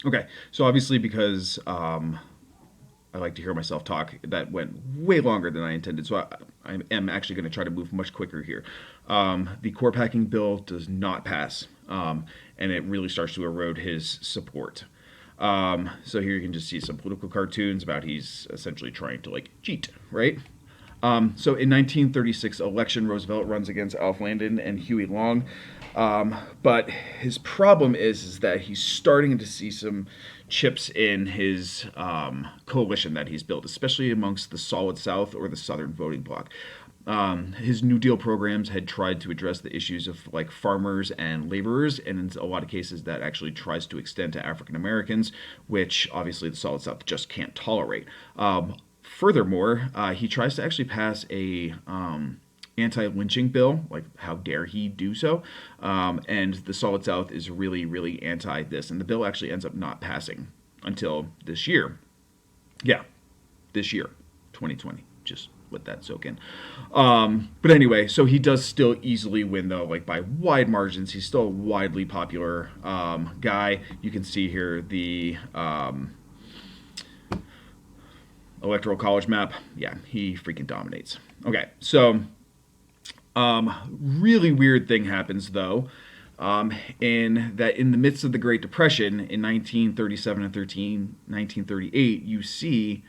Okay, so obviously because I like to hear myself talk, that went way longer than I intended. So I am actually going to try to move much quicker here. The core packing bill does not pass, and it really starts to erode his support. So here you can just see some political cartoons about he's essentially trying to like cheat, right? So in 1936 election, Roosevelt runs against Alf Landon and Huey Long. But his problem is that he's starting to see some chips in his coalition that he's built, especially amongst the Solid South or the Southern voting bloc. His New Deal programs had tried to address the issues of like farmers and laborers, and in a lot of cases that actually tries to extend to African Americans, which obviously the Solid South just can't tolerate. Furthermore, he tries to actually pass a anti-lynching bill. Like, how dare he do so? And the Solid South is really, really anti this, and the bill actually ends up not passing until this year. Yeah, this year, 2020. Just let that soak in. But anyway, so he does still easily win, though, like by wide margins. He's still a widely popular guy. You can see here the electoral college map. Yeah, he freaking dominates. Okay, so really weird thing happens though, in that in the midst of the Great Depression in 1937 and 1938, you see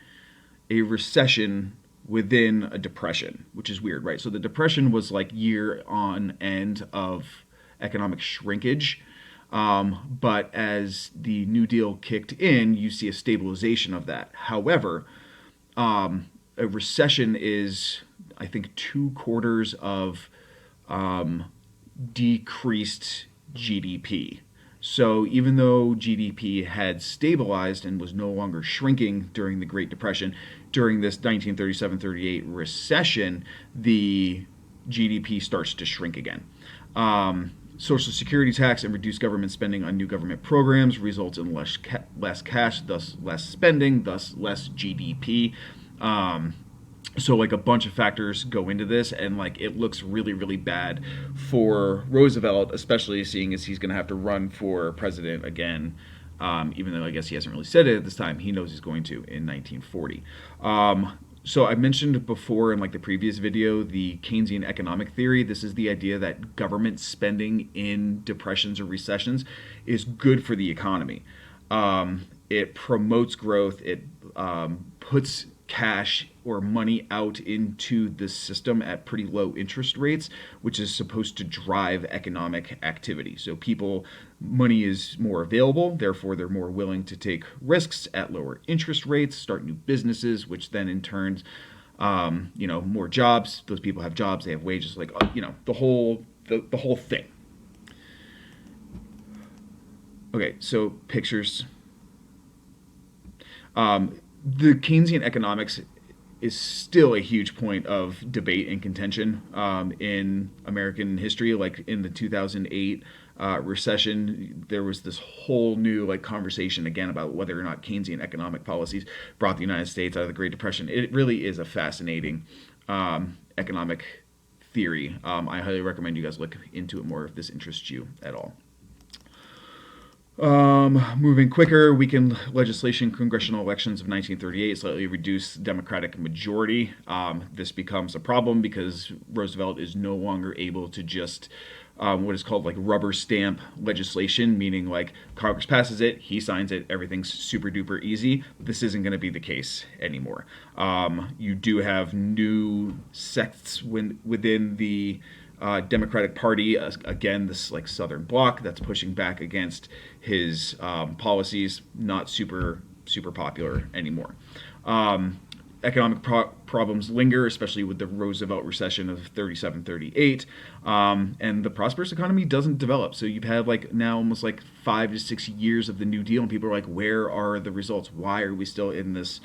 a recession within a depression, which is weird, right? So the depression was like year on end of economic shrinkage. But as the New Deal kicked in, you see a stabilization of that. However, a recession is, I think, 2 quarters of decreased GDP. So even though GDP had stabilized and was no longer shrinking during the Great Depression, during this 1937-38 recession, the GDP starts to shrink again. Social Security tax and reduced government spending on new government programs results in less cash, thus less spending, thus less GDP. So like a bunch of factors go into this, and like it looks really, really bad for Roosevelt, especially seeing as he's going to have to run for president again. Even though I guess he hasn't really said it at this time, he knows he's going to in 1940. So I mentioned before in like the previous video the Keynesian economic theory. This is the idea that government spending in depressions or recessions is good for the economy. It promotes growth. It puts cash or money out into the system at pretty low interest rates, which is supposed to drive economic activity. So money is more available, therefore they're more willing to take risks at lower interest rates, start new businesses, which then in turn, more jobs. Those people have jobs, they have wages, like the whole thing. Okay, so pictures. The Keynesian economics is still a huge point of debate and contention in American history. Like in the 2008 recession, there was this whole new like conversation again about whether or not Keynesian economic policies brought the United States out of the Great Depression. It really is a fascinating economic theory. I highly recommend you guys look into it more if this interests you at all. Moving quicker, weakened legislation, congressional elections of 1938 slightly reduced Democratic majority. This becomes a problem because Roosevelt is no longer able to just what is called like rubber stamp legislation, meaning like Congress passes it, he signs it, everything's super duper easy. This isn't going to be the case anymore. You do have new sects within the Democratic Party, again, this like Southern bloc that's pushing back against his policies, not super popular anymore. Economic problems linger, especially with the Roosevelt recession of 37-38, and the prosperous economy doesn't develop. So you've had like now almost like 5 to 6 years of the New Deal, and people are like, where are the results? Why are we still in this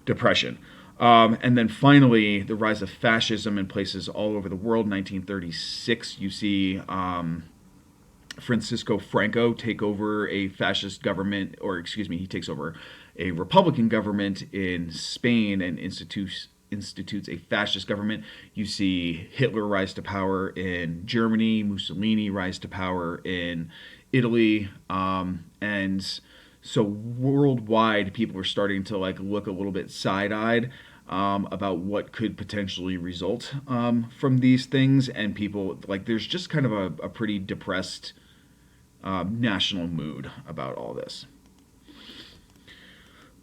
depression? And then finally, the rise of fascism in places all over the world. 1936, you see Francisco Franco take over a fascist government, or excuse me, he takes over a Republican government in Spain and institutes a fascist government. You see Hitler rise to power in Germany, Mussolini rise to power in Italy, and So worldwide, people are starting to like look a little bit side-eyed about what could potentially result from these things, and people like there's just kind of a pretty depressed national mood about all this.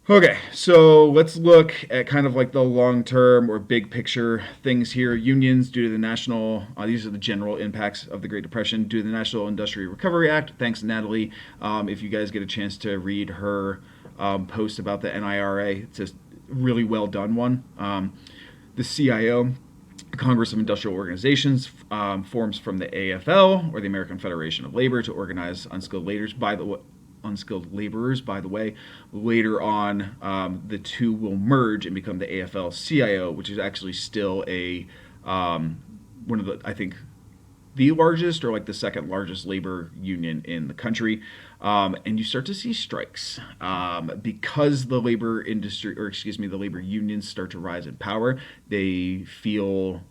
Okay, so let's look at kind of like the long term or big picture things here. Unions, due to the national, these are the general impacts of the Great Depression, due to the National Industrial Recovery Act. Thanks, Natalie. If you guys get a chance to read her post about the NIRA, it's a really well done one. The CIO, Congress of Industrial Organizations, forms from the AFL, or the American Federation of Labor, to organize unskilled laborers. By the way, later on, the two will merge and become the AFL-CIO, which is actually still a one of the, I think, the largest or like the second largest labor union in the country. And you start to see strikes because the labor industry, or excuse me, the labor unions start to rise in power. They feel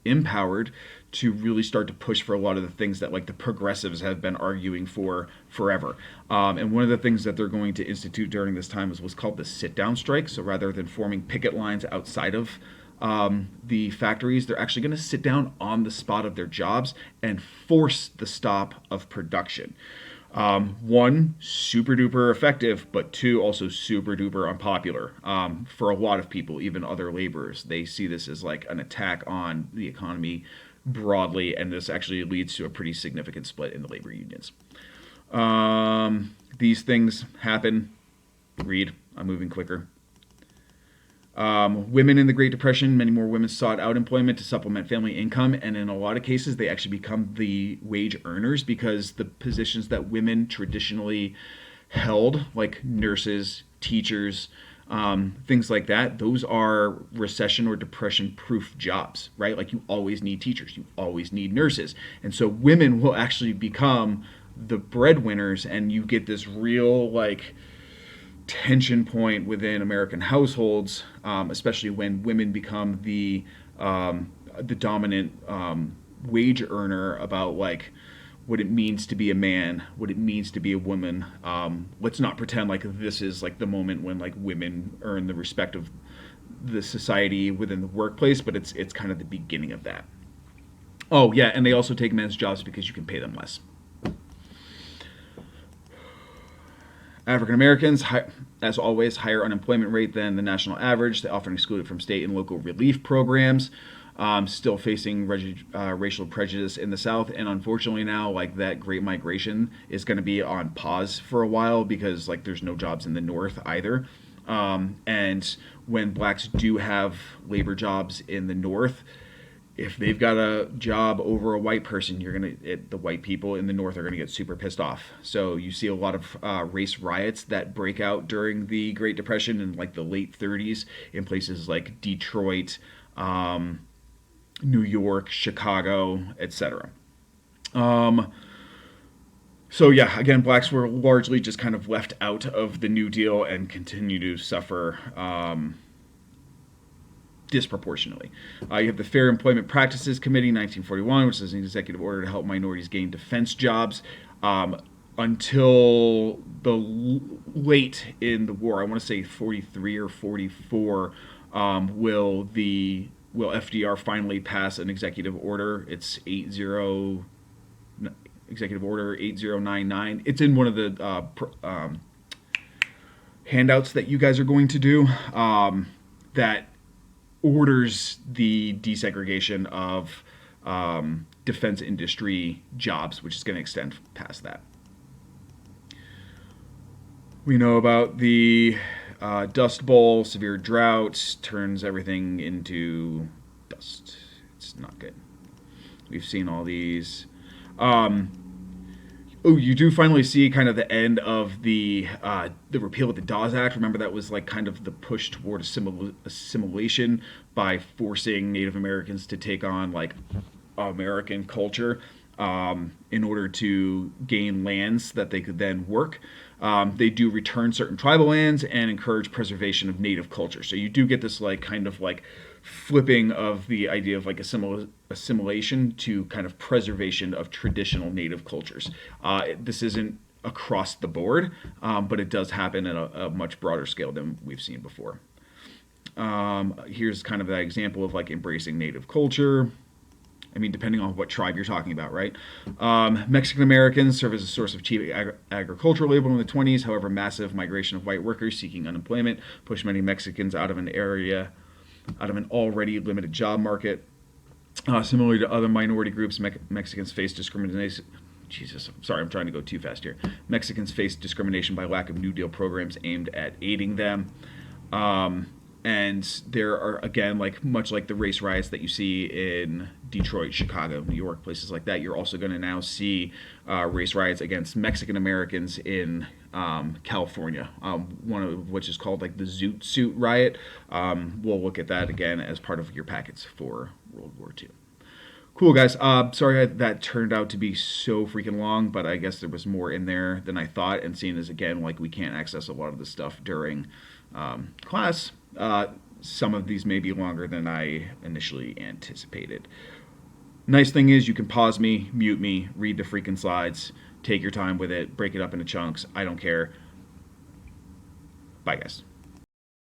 empowered to really start to push for a lot of the things that like the progressives have been arguing for forever. And one of the things that they're going to institute during this time is what's called the sit-down strike. So rather than forming picket lines outside of the factories, they're actually going to sit down on the spot of their jobs and force the stop of production. One, super duper effective, but two, also super duper unpopular for a lot of people, even other laborers. They see this as like an attack on the economy broadly, and this actually leads to a pretty significant split in the labor unions. These things happen. Read. I'm moving quicker. Women in the Great Depression, many more women sought out employment to supplement family income, and in a lot of cases, they actually become the wage earners because the positions that women traditionally held, like nurses, teachers, things like that, those are recession or depression proof jobs, right? Like you always need teachers, you always need nurses. And so women will actually become the breadwinners, and you get this real like tension point within American households, especially when women become the dominant wage earner, about like what it means to be a man, what it means to be a woman. Let's not pretend like this is like the moment when like women earn the respect of the society within the workplace, but it's kind of the beginning of that. Oh yeah, and they also take men's jobs because you can pay them less. African Americans, as always, higher unemployment rate than the national average. They often excluded from state and local relief programs. Still facing racial prejudice in the South, and unfortunately now, like that Great Migration is going to be on pause for a while because like there's no jobs in the North either. And when blacks do have labor jobs in the North, if they've got a job over a white person, the white people in the North are gonna get super pissed off. So you see a lot of race riots that break out during the Great Depression in like the late 30s in places like Detroit, New York, Chicago, etc. So yeah, again, blacks were largely just kind of left out of the New Deal and continue to suffer disproportionately. You have the Fair Employment Practices Committee, 1941, which is an executive order to help minorities gain defense jobs. Until the late in the war, I want to say 43 or 44, will FDR finally pass an executive order. It's Executive Order 8099. It's in one of the handouts that you guys are going to do, that orders the desegregation of defense industry jobs, which is going to extend past that. We know about the Dust Bowl, severe drought turns everything into dust. It's not good. We've seen all these. You do finally see kind of the end of the repeal of the Dawes Act. Remember, that was like kind of the push toward assimilation by forcing Native Americans to take on like American culture in order to gain lands that they could then work. They do return certain tribal lands and encourage preservation of native culture. So you do get this like kind of like flipping of the idea of like assimilation to kind of preservation of traditional native cultures. This isn't across the board, but it does happen at a much broader scale than we've seen before. Here's kind of that example of like embracing native culture. I mean, depending on what tribe you're talking about, right? Mexican Americans serve as a source of cheap agricultural labor in the 20s. However, massive migration of white workers seeking unemployment pushed many Mexicans out of an already limited job market. Similarly to other minority groups, Mexicans face discrimination. Jesus, I'm sorry, I'm trying to go too fast here. Mexicans face discrimination by lack of New Deal programs aimed at aiding them. And there are, again, like much like the race riots that you see in Detroit, Chicago, New York, places like that, you're also going to now see race riots against Mexican Americans in California, one of which is called like the Zoot Suit riot. We'll look at that again as part of your packets for World War II. Cool, guys. Sorry that turned out to be so freaking long, but I guess there was more in there than I thought. And seeing as, again, like we can't access a lot of the stuff during class, some of these may be longer than I initially anticipated. Nice thing is you can pause me, mute me, read the freaking slides, take your time with it, break it up into chunks. I don't care. Bye, guys.